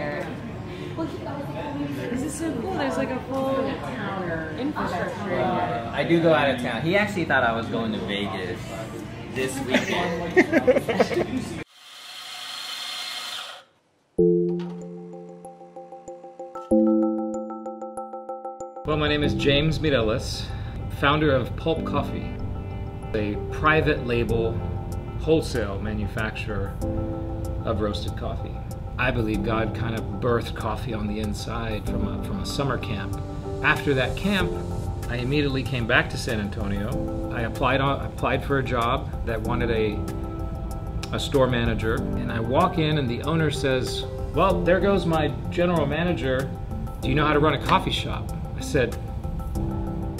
here. This is so cool. There's like a full infrastructure here. I do go out of town. He actually thought I was going to Vegas this weekend. Well, my name is James Mireless, founder of Pulp Coffee, a private label wholesale manufacturer of roasted coffee. I believe God kind of birthed coffee on the inside from a summer camp. After that camp, I immediately came back to San Antonio. I applied for a job that wanted a store manager, and I walk in and the owner says, "Well, there goes my general manager. Do you know how to run a coffee shop?" I said,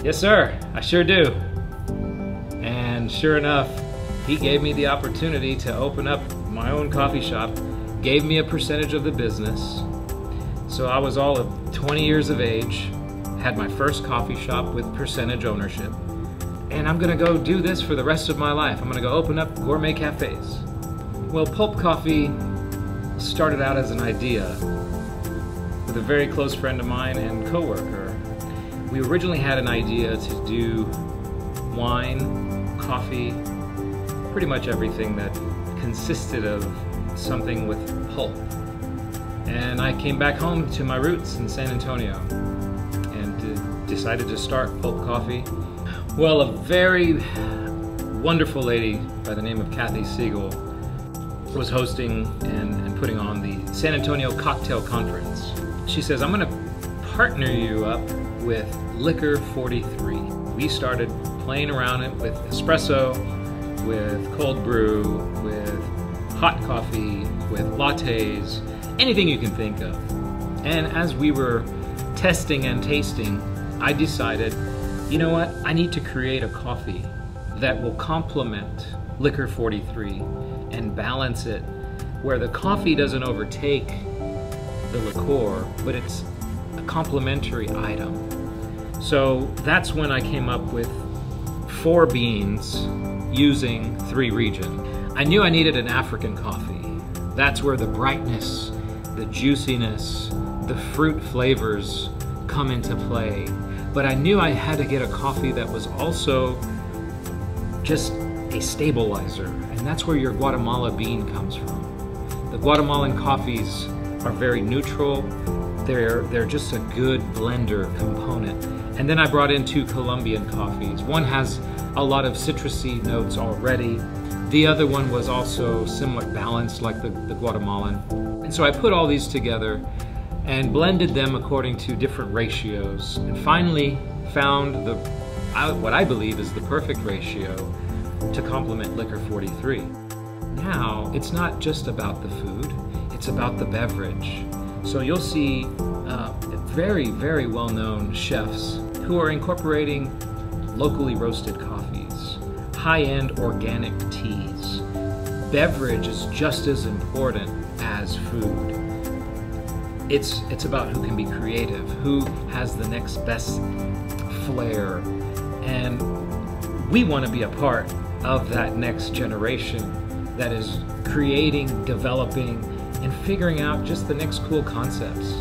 "Yes, sir, I sure do." And sure enough, he gave me the opportunity to open up my own coffee shop, gave me a percentage of the business. So I was all of 20 years of age, had my first coffee shop with percentage ownership, and I'm gonna go do this for the rest of my life. I'm gonna go open up gourmet cafes. Well, Pulp Coffee started out as an idea with a very close friend of mine and coworker. We originally had an idea to do wine, coffee, pretty much everything that consisted of something with pulp. And I came back home to my roots in San Antonio and decided to start Pulp Coffee. Well, a very wonderful lady by the name of Kathy Siegel was hosting and putting on the San Antonio Cocktail Conference. She says, "I'm gonna partner you up with Licor 43. We started playing around it with espresso, with cold brew, with hot coffee, with lattes, anything you can think of. And as we were testing and tasting, I decided, you know what, I need to create a coffee that will complement Licor 43 and balance it where the coffee doesn't overtake the liqueur, but it's a complementary item." So that's when I came up with 4 beans using 3 region. I knew I needed an African coffee. That's where the brightness, the juiciness, the fruit flavors come into play. But I knew I had to get a coffee that was also just a stabilizer, and that's where your Guatemala bean comes from. The Guatemalan coffees are very neutral. They're just a good blender component. And then I brought in 2 Colombian coffees. One has a lot of citrusy notes already. The other one was also somewhat balanced like the Guatemalan. And so I put all these together and blended them according to different ratios, and finally found what I believe is the perfect ratio to complement Licor 43. Now, it's not just about the food, it's about the beverage. So you'll see very, very well-known chefs who are incorporating locally roasted coffees, high-end organic teas. Beverage is just as important as food. It's about who can be creative, who has the next best flair, and we want to be a part of that next generation that is creating, developing, and figuring out just the next cool concepts.